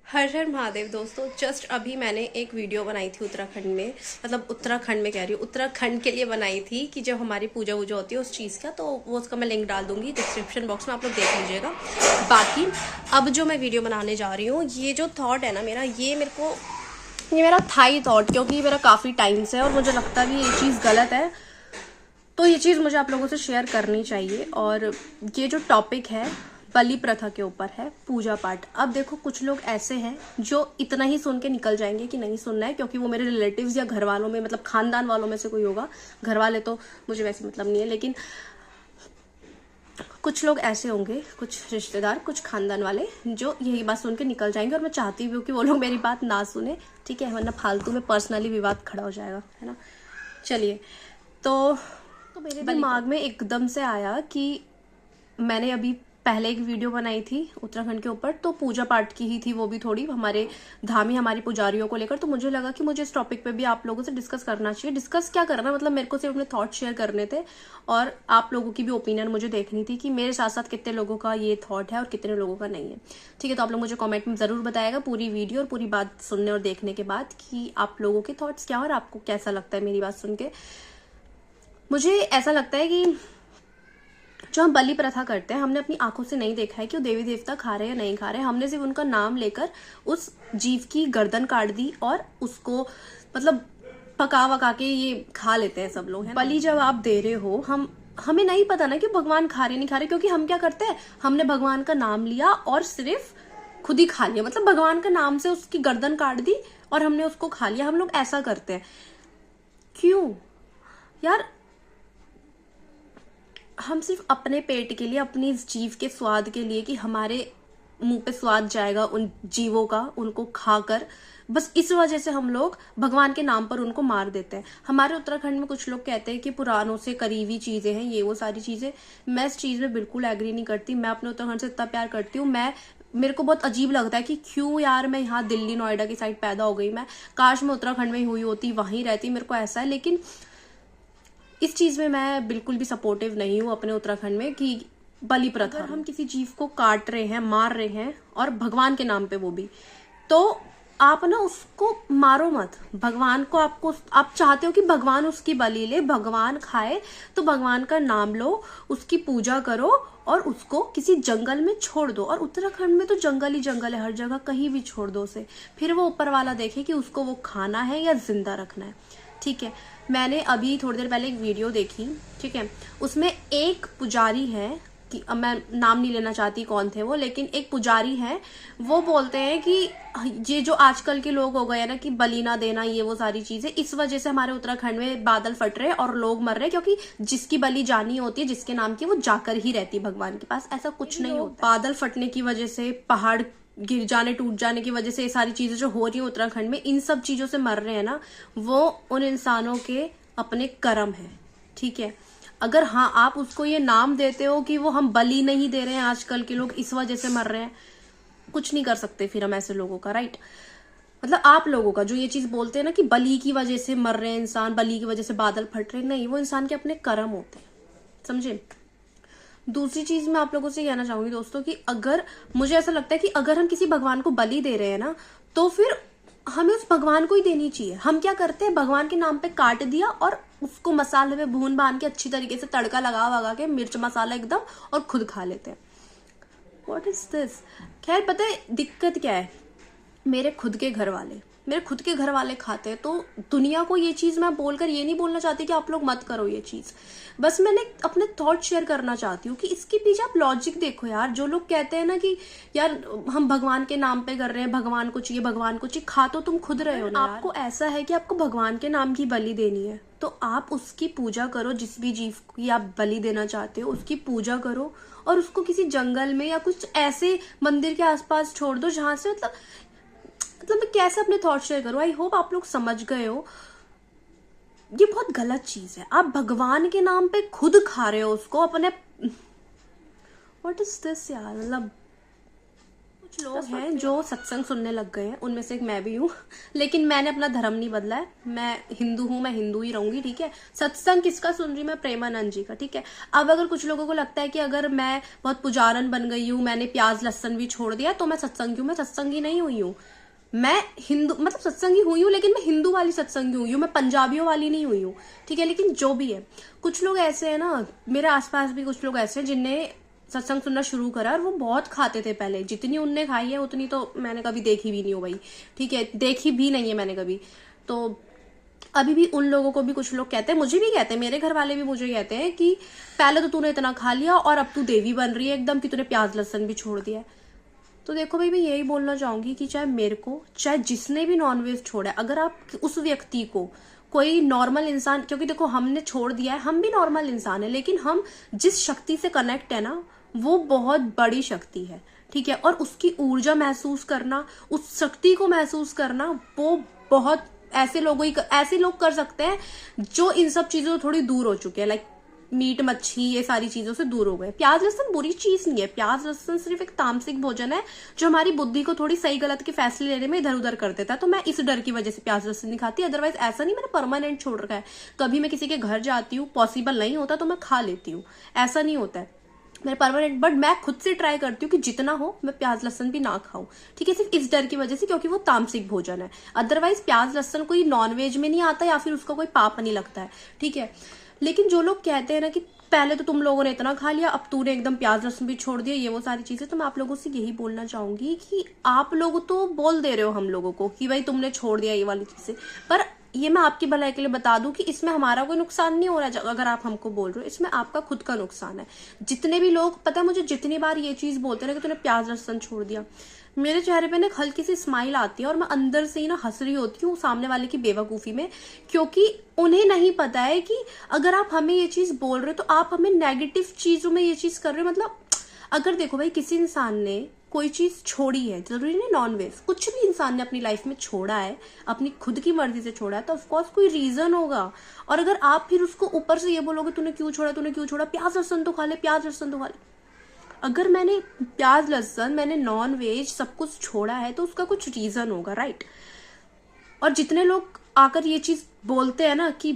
हर हर महादेव दोस्तों। जस्ट अभी मैंने एक वीडियो बनाई थी उत्तराखंड में, मतलब उत्तराखंड में कह रही हूँ, उत्तराखंड के लिए बनाई थी कि जब हमारी पूजा वूजा होती है उस चीज़ का, तो वो उसका मैं लिंक डाल दूंगी डिस्क्रिप्शन बॉक्स में, आप लोग देख लीजिएगा। बाकी अब जो मैं वीडियो बनाने जा रही हूँ, ये जो थॉट है ना मेरा, ये मेरा था ही थॉट, क्योंकि ये मेरा काफ़ी टाइम से है और मुझे लगता भी ये चीज़ गलत है, तो ये चीज़ मुझे आप लोगों से शेयर करनी चाहिए। और ये जो टॉपिक है बलि प्रथा के ऊपर है, पूजा पाठ। अब देखो, कुछ लोग ऐसे हैं जो इतना ही सुन के निकल जाएंगे कि नहीं सुनना है, क्योंकि वो मेरे रिलेटिव्स या घर वालों में, मतलब खानदान वालों में से कोई होगा। घर वाले तो मुझे वैसे मतलब नहीं है, लेकिन कुछ लोग ऐसे होंगे, कुछ रिश्तेदार, कुछ खानदान वाले, जो यही बात सुन के निकल जाएंगे। और मैं चाहती भी हूँ कि वो लोग मेरी बात ना सुने, ठीक है, वरना फालतू में पर्सनली विवाद खड़ा हो जाएगा, है ना। चलिए, तो मेरे दिमाग में एकदम से आया कि मैंने अभी पहले एक वीडियो बनाई थी उत्तराखंड के ऊपर, तो पूजा पाठ की ही थी, वो भी थोड़ी हमारे धामी, हमारी पुजारियों को लेकर। तो मुझे लगा कि मुझे इस टॉपिक पे भी आप लोगों से डिस्कस करना चाहिए। डिस्कस क्या करना, मतलब मेरे को सिर्फ अपने थॉट शेयर करने थे, और आप लोगों की भी ओपिनियन मुझे देखनी थी कि मेरे साथ साथ कितने लोगों का ये थॉट है और कितने लोगों का नहीं है। ठीक है, तो आप लोग मुझे कॉमेंट में जरूर बताएगा पूरी वीडियो और पूरी बात सुनने और देखने के बाद कि आप लोगों के थॉट्स क्या, और आपको कैसा लगता है मेरी बात सुन के। मुझे ऐसा लगता है कि जो हम बलि प्रथा करते हैं, हमने अपनी आंखों से नहीं देखा है कि वो देवी देवता खा रहे हैं या नहीं खा रहे हैं। हमने सिर्फ उनका नाम लेकर उस जीव की गर्दन काट दी और उसको मतलब पका वका के ये खा लेते हैं सब लोग, है। बलि जब आप दे रहे हो, हमें नहीं पता ना कि भगवान खा रहे नहीं खा रहे, क्योंकि हम क्या करते हैं, हमने भगवान का नाम लिया और सिर्फ खुद ही खा लिया, मतलब भगवान का नाम से उसकी गर्दन काट दी और हमने उसको खा लिया। हम लोग ऐसा करते हैं क्यों यार? हम सिर्फ अपने पेट के लिए, अपनी इस जीव के स्वाद के लिए, कि हमारे मुंह पे स्वाद जाएगा उन जीवों का, उनको खाकर, बस इस वजह से हम लोग भगवान के नाम पर उनको मार देते हैं। हमारे उत्तराखंड में कुछ लोग कहते हैं कि पुरानों से करीबी चीजें हैं ये वो सारी चीजें। मैं इस चीज में बिल्कुल एग्री नहीं करती। मैं अपने उत्तराखंड से इतना प्यार करती हूँ। मेरे को बहुत अजीब लगता है कि क्यों यार मैं यहाँ दिल्ली नोएडा की साइड पैदा हो गई। मैं काश मैं उत्तराखंड में ही हुई होती, वहीं रहती। मेरे को ऐसा है, लेकिन इस चीज में मैं बिल्कुल भी सपोर्टिव नहीं हूँ अपने उत्तराखंड में कि बलि प्रथा। अगर हम किसी जीव को काट रहे हैं, मार रहे हैं, और भगवान के नाम पे वो भी, तो आप ना उसको मारो मत। भगवान को आप चाहते हो कि भगवान उसकी बलि ले, भगवान खाए, तो भगवान का नाम लो, उसकी पूजा करो और उसको किसी जंगल में छोड़ दो। और उत्तराखंड में तो जंगल ही जंगल है, हर जगह कहीं भी छोड़ दो उसे। फिर वो ऊपर वाला देखे कि उसको वो खाना है या जिंदा रखना है। ठीक है, मैंने अभी थोड़ी देर पहले एक वीडियो देखी, ठीक है, उसमें एक पुजारी है, कि अब मैं नाम नहीं लेना चाहती कौन थे वो, लेकिन एक पुजारी है, वो बोलते हैं कि ये जो आजकल के लोग हो गए ना कि बलि ना देना, ये वो सारी चीजें, इस वजह से हमारे उत्तराखंड में बादल फट रहे और लोग मर रहे, क्योंकि जिसकी बलि जानी होती है, जिसके नाम की, वो जाकर ही रहती भगवान के पास। ऐसा कुछ नहीं होता। बादल फटने की वजह से, पहाड़ गिर जाने, टूट जाने की वजह से, ये सारी चीजें जो हो रही है उत्तराखंड में, इन सब चीजों से मर रहे हैं ना, वो उन इंसानों के अपने कर्म है। ठीक है, अगर हाँ आप उसको ये नाम देते हो कि वो हम बलि नहीं दे रहे हैं, आजकल के लोग इस वजह से मर रहे हैं, कुछ नहीं कर सकते फिर हम ऐसे लोगों का, राइट। मतलब आप लोगों का जो ये चीज बोलते हैं ना कि बलि की वजह से मर रहे हैं इंसान, बलि की वजह से बादल फट रहे, नहीं, वो इंसान के अपने कर्म होते हैं, समझे। दूसरी चीज मैं आप लोगों से कहना चाहूंगी दोस्तों कि अगर, मुझे ऐसा लगता है कि अगर हम किसी भगवान को बलि दे रहे हैं ना, तो फिर हमें उस भगवान को ही देनी चाहिए। हम क्या करते हैं, भगवान के नाम पे काट दिया और उसको मसाले में भून भान के अच्छी तरीके से तड़का लगा वगा के, मिर्च मसाला एकदम, और खुद खा लेते हैं। What is this. खैर, पता है दिक्कत क्या है, मेरे खुद के घर वाले खाते हैं, तो दुनिया को ये चीज मैं बोलकर ये नहीं बोलना चाहती कि आप लोग मत करो ये चीज। बस मैंने अपने थॉट शेयर करना चाहती हूँ कि इसके पीछे आप लॉजिक देखो यार। जो लोग कहते हैं ना कि यार हम भगवान के नाम पे कर रहे हैं, भगवान को चाहिए, भगवान को चाहिए, खा तो तुम खुद रहे हो ना। आपको ऐसा है कि आपको भगवान के नाम की बलि देनी है, तो आप उसकी पूजा करो। जिस भी जीव की आप बलि देना चाहते हो उसकी पूजा करो, और उसको किसी जंगल में या कुछ ऐसे मंदिर के आसपास छोड़ दो जहां से, मतलब मैं कैसे अपने थॉट शेयर करूं। आई होप आप लोग समझ गए हो। ये बहुत गलत चीज है, आप भगवान के नाम पे खुद खा रहे हो उसको अपने। व्हाट इज दिस यार, मतलब कुछ लोग हैं जो सत्संग सुनने लग गए हैं, उनमें से एक मैं भी हूँ। लेकिन मैंने अपना धर्म नहीं बदला है, मैं हिंदू हूँ, मैं हिंदू ही रहूंगी, ठीक है। सत्संग किसका सुन रही, मैं प्रेमानंद जी का, ठीक है। अब अगर कुछ लोगों को लगता है कि अगर मैं बहुत पुजारन बन गई हूँ, मैंने प्याज लहसन भी छोड़ दिया, तो मैं सत्संगी हूँ, मैं सत्संगी नहीं हुई हूँ। मैं हिंदू मतलब सत्संगी हुई हूँ, लेकिन मैं हिंदू वाली सत्संगी हुई हूँ, मैं पंजाबियों वाली नहीं हुई हूँ, ठीक है। लेकिन जो भी है, कुछ लोग ऐसे हैं ना, मेरे आसपास भी कुछ लोग ऐसे हैं जिनने सत्संग सुनना शुरू करा, और वो बहुत खाते थे पहले, जितनी उनने खाई है उतनी तो मैंने कभी देखी भी नहीं हो भाई, ठीक है, देखी भी नहीं है मैंने कभी। तो अभी भी उन लोगों को भी कुछ लोग कहते हैं, मुझे भी कहते हैं, मेरे घर वाले भी मुझे कहते हैं कि पहले तो तूने इतना खा लिया और अब तू देवी बन रही है एकदम, कि तूने प्याज लहसन भी छोड़ दिया है। तो देखो भाई, मैं यही बोलना चाहूंगी कि चाहे मेरे को, चाहे जिसने भी नॉनवेज छोड़ा है, अगर आप उस व्यक्ति को, कोई नॉर्मल इंसान, क्योंकि देखो हमने छोड़ दिया है, हम भी नॉर्मल इंसान है, लेकिन हम जिस शक्ति से कनेक्ट है ना, वो बहुत बड़ी शक्ति है, ठीक है। और उसकी ऊर्जा महसूस करना, उस शक्ति को महसूस करना, वो बहुत ऐसे लोग कर सकते हैं जो इन सब चीजों से थोड़ी दूर हो चुके हैं, लाइक मीट मच्छी ये सारी चीजों से दूर हो गए। प्याज लहसुन बुरी चीज नहीं है, प्याज लहसुन सिर्फ एक तामसिक भोजन है जो हमारी बुद्धि को थोड़ी सही गलत के फैसले लेने में इधर उधर कर देता है। तो मैं इस डर की वजह से प्याज लहसुन नहीं खाती, अदरवाइज ऐसा नहीं मैंने परमानेंट छोड़ रखा है। कभी मैं किसी के घर जाती हूँ, पॉसिबल नहीं होता तो मैं खा लेती हूँ, ऐसा नहीं होता है मेरे परमानेंट, बट मैं खुद से ट्राई करती हूँ कि जितना हो मैं प्याज लहसुन भी ना खाऊं, ठीक है, सिर्फ इस डर की वजह से, क्योंकि वो तामसिक भोजन है। अदरवाइज प्याज लहसुन कोई नॉनवेज में नहीं आता, या फिर उसका कोई पाप नहीं लगता है, ठीक है। लेकिन जो लोग कहते हैं ना कि पहले तो तुम लोगों ने इतना खा लिया, अब तूने एकदम प्याज लहसुन भी छोड़ दिया, ये वो सारी चीजें, तो मैं आप लोगों से यही बोलना चाहूंगी कि आप लोग तो बोल दे रहे हो हम लोगों को कि भाई तुमने छोड़ दिया ये वाली चीजें, पर ये मैं आपकी भलाई के लिए बता दूं कि इसमें हमारा कोई नुकसान नहीं हो रहा है। अगर आप हमको बोल रहे हो, इसमें आपका खुद का नुकसान है। जितने भी लोग, पता है मुझे, जितनी बार ये चीज बोलते हैं ना कि तूने प्याज लहसुन छोड़ दिया, मेरे चेहरे पे ना एक हल्की सी स्माइल आती है और मैं अंदर से ही ना हंस रही होती हूँ सामने वाले की बेवकूफी में, क्योंकि उन्हें नहीं पता है कि अगर आप हमें ये चीज बोल रहे हो तो आप हमें नेगेटिव चीजों में ये चीज कर रहे हो। मतलब अगर देखो भाई, किसी इंसान ने कोई चीज छोड़ी है, जरूरी नहीं नॉनवेज, कुछ भी इंसान ने अपनी लाइफ में छोड़ा है, अपनी खुद की मर्जी से छोड़ा है, तो ऑफकोर्स कोई रीजन होगा। और अगर आप फिर उसको ऊपर से ये बोलोगे तूने क्यों छोड़ा, तूने क्यों छोड़ा, प्याज लहसुन तो खा ले, प्याज लहसुन तो खा ले। अगर मैंने प्याज लहसुन, मैंने नॉन वेज सब कुछ छोड़ा है तो उसका कुछ रीजन होगा, राइट। और जितने लोग आकर ये चीज बोलते हैं ना कि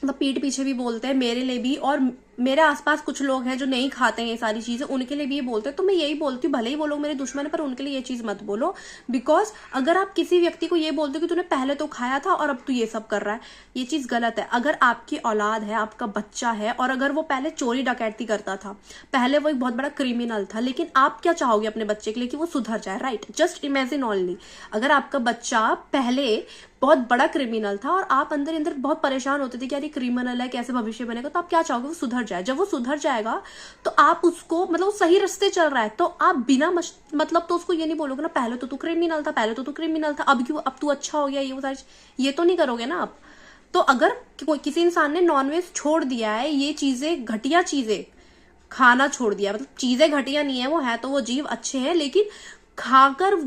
मतलब पीठ पीछे भी बोलते हैं, मेरे लिए भी, और मेरे आसपास कुछ लोग हैं जो नहीं खाते हैं ये सारी चीजें, उनके लिए भी ये बोलते हैं, तो मैं यही बोलती हूँ, भले ही वो लोग मेरे दुश्मन है पर उनके लिए ये चीज मत बोलो। बिकॉज अगर आप किसी व्यक्ति को ये बोलते हो कि तूने पहले तो खाया था और अब तू ये सब कर रहा है, ये चीज गलत है। अगर आपकी औलाद है, आपका बच्चा है, और अगर वो पहले चोरी डकैती करता था, पहले वो एक बहुत बड़ा क्रिमिनल था, लेकिन आप क्या चाहोगे अपने बच्चे के लिए कि वो सुधर जाए, राइट। जस्ट इमेजिन ओनली, अगर आपका बच्चा पहले बहुत बड़ा क्रिमिनल था और आप अंदर अंदर बहुत परेशान होते थे कि यार ये क्रिमिनल है, कैसे भविष्य बनेगा, तो आप क्या चाहोगे, वो सुधर जाए। जब वो सुधर जाएगा तो आप उसको, मतलब वो सही रास्ते चल रहा है, तो आप बिना मतलब तो उसको ये नहीं बोलोगे ना पहले तो तू क्रिमिनल था, पहले तो तू क्रिमिनल था, अब क्यों, अब तू अच्छा हो गया, ये वो सारी, ये तो नहीं करोगे ना आप। तो अगर किसी इंसान ने नॉनवेज छोड़ दिया है, ये चीजें, घटिया चीजें खाना छोड़ दिया, मतलब चीजें घटिया नहीं है वो, है तो वो जीव अच्छे हैं, लेकिन खाकर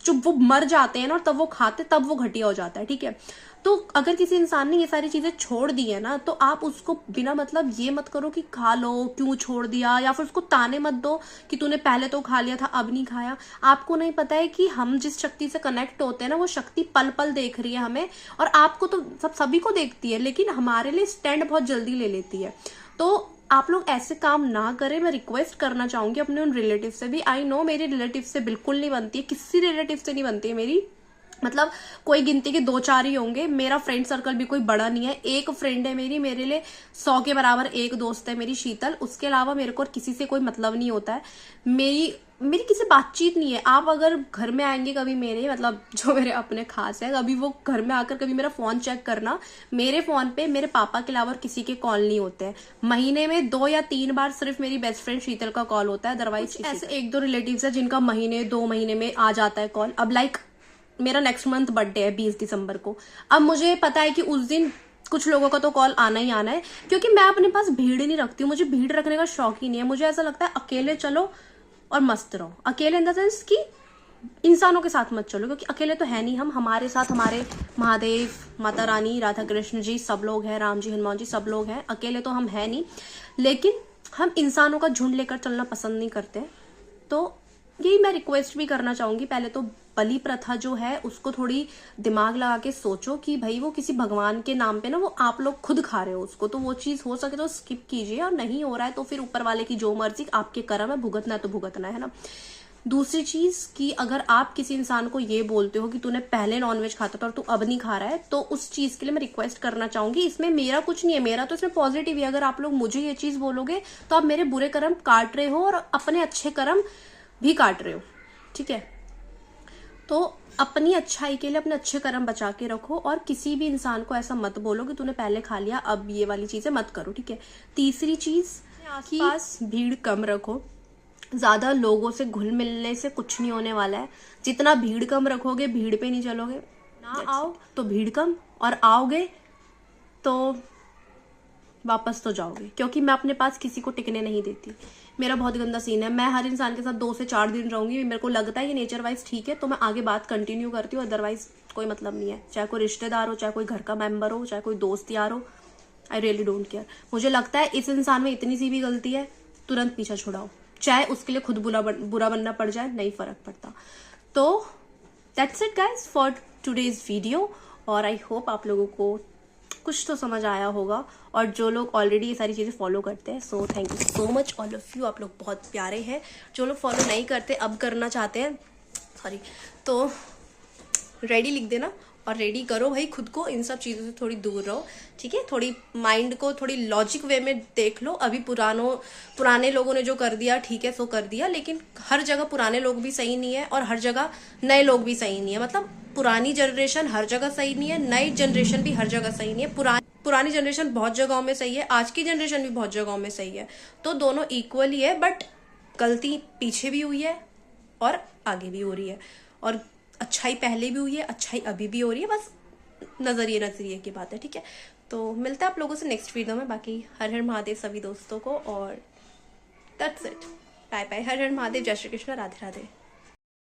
जब वो मर जाते हैं ना, और तब वो खाते, तब वो घटिया हो जाता है, ठीक है। तो अगर किसी इंसान ने ये सारी चीजें छोड़ दी है ना, तो आप उसको बिना मतलब ये मत करो कि खा लो, क्यों छोड़ दिया, या फिर उसको ताने मत दो कि तूने पहले तो खा लिया था अब नहीं खाया। आपको नहीं पता है कि हम जिस शक्ति से कनेक्ट होते हैं ना, वो शक्ति पल पल देख रही है हमें, और आपको तो सभी को देखती है, लेकिन हमारे लिए स्टैंड बहुत जल्दी ले लेती है। तो आप लोग ऐसे काम ना करें, मैं रिक्वेस्ट करना चाहूंगी अपने उन रिलेटिव से भी। आई नो मेरी रिलेटिव से बिल्कुल नहीं बनती है, किसी रिलेटिव से नहीं बनती है मेरी, मतलब कोई गिनती के 2-4 ही होंगे। मेरा फ्रेंड सर्कल भी कोई बड़ा नहीं है, एक फ्रेंड है मेरी, मेरे लिए 100 के बराबर एक दोस्त है मेरी, शीतल। उसके अलावा मेरे को किसी से कोई मतलब नहीं होता है, मेरी किसी बातचीत नहीं है। आप अगर घर में आएंगे कभी मेरे, मतलब जो मेरे अपने खास है, कभी वो घर में आकर कभी मेरा फोन चेक करना, मेरे फोन पे मेरे पापा के अलावा किसी के कॉल नहीं होते हैं। महीने में 2 या 3 बार सिर्फ मेरी बेस्ट फ्रेंड शीतल का कॉल होता है, अदरवाइज ऐसे 1-2 रिलेटिव्स है जिनका महीने 2 महीने में आ जाता है कॉल। अब लाइक मेरा नेक्स्ट मंथ बर्थडे है 20 दिसंबर को, अब मुझे पता है कि उस दिन कुछ लोगों का तो कॉल आना ही आना है, क्योंकि मैं अपने पास भीड़ नहीं रखती हूँ, मुझे भीड़ रखने का शौक ही नहीं है। मुझे ऐसा लगता है अकेले चलो और मस्त रहो। अकेले इन द सेंस कि इंसानों के साथ मत चलो, क्योंकि अकेले तो है नहीं हम, हमारे साथ हमारे महादेव, माता रानी, राधा कृष्ण जी सब लोग हैं, राम जी, हनुमान जी सब लोग हैं, अकेले तो हम है नहीं। लेकिन हम इंसानों का झुंड लेकर चलना पसंद नहीं करते, तो यही मैं रिक्वेस्ट भी करना चाहूंगी, पहले तो बलि प्रथा जो है उसको थोड़ी दिमाग लगा के सोचो कि भाई वो किसी भगवान के नाम पे ना, वो आप लोग खुद खा रहे हो उसको, तो वो चीज हो सके तो स्किप कीजिए, और नहीं हो रहा है तो फिर ऊपर वाले की जो मर्जी, आपके कर्म है, भुगतना है तो भुगतना है ना। दूसरी चीज कि अगर आप किसी इंसान को ये बोलते हो कि तूने पहले नॉनवेज खाता था और तू अब नहीं खा रहा है, तो उस चीज के लिए मैं रिक्वेस्ट करना चाहूंगी, इसमें मेरा कुछ नहीं है, मेरा तो इसमें पॉजिटिव है। अगर आप लोग मुझे ये चीज बोलोगे तो आप मेरे बुरे कर्म काट रहे हो और अपने अच्छे कर्म भी काट रहे हो, ठीक है। तो अपनी अच्छाई के लिए अपने अच्छे कर्म बचा के रखो, और किसी भी इंसान को ऐसा मत बोलो कि तूने पहले खा लिया अब ये वाली चीजें मत करो, ठीक है। तीसरी चीज, आसपास भीड़ कम रखो, ज्यादा लोगों से घुल मिलने से कुछ नहीं होने वाला है। जितना भीड़ कम रखोगे, भीड़ पे नहीं चलोगे, ना आओ तो भीड़ कम, और आओगे तो वापस तो जाओगे, क्योंकि मैं अपने पास किसी को टिकने नहीं देती। मेरा बहुत गंदा सीन है, मैं हर इंसान के साथ 2 से 4 दिन रहूंगी, मेरे को लगता है ये नेचर वाइज ठीक है तो मैं आगे बात कंटिन्यू करती हूँ, अदरवाइज कोई मतलब नहीं है। चाहे कोई रिश्तेदार हो, चाहे कोई घर का मेंबर हो, चाहे कोई दोस्त यार हो, आई रियली डोंट केयर। मुझे लगता है इस इंसान में इतनी सी भी गलती है, तुरंत पीछा छुड़ाओ, चाहे उसके लिए खुद बुरा बनना पड़ जाए, नहीं फर्क पड़ता। तो that's it guys for today's video, और आई होप आप लोगों को कुछ तो समझ आया होगा, और जो लोग ऑलरेडी ये सारी चीज़ें फॉलो करते हैं, so thank you so much all of you, आप लोग बहुत प्यारे हैं। जो लोग फॉलो नहीं करते, अब करना चाहते हैं, सॉरी, तो रेडी लिख देना और रेडी करो भाई खुद को, इन सब चीज़ों से थोड़ी दूर रहो, ठीक है। थोड़ी माइंड को थोड़ी लॉजिक वे में देख लो। अभी पुराने लोगों ने जो कर दिया ठीक है, सो कर दिया, लेकिन हर जगह पुराने लोग भी सही नहीं है और हर जगह नए लोग भी सही नहीं है। मतलब पुरानी जनरेशन हर जगह सही नहीं है, नई जनरेशन भी हर जगह सही नहीं है। पुरानी जनरेशन बहुत जगहों में सही है, आज की जनरेशन भी बहुत जगहों में सही है, तो दोनों इक्वल ही है, बट गलती पीछे भी हुई है और आगे भी हो रही है, और अच्छाई पहले भी हुई है, अच्छाई अभी भी हो रही है, बस नजरिए की बात है, ठीक है। तो मिलता है आप लोगों से नेक्स्ट वीडियो में। बाकी हर हर महादेव सभी दोस्तों को, और दैट्स इट, बाय बाय, हर हर महादेव, जय श्री कृष्ण, राधे राधे।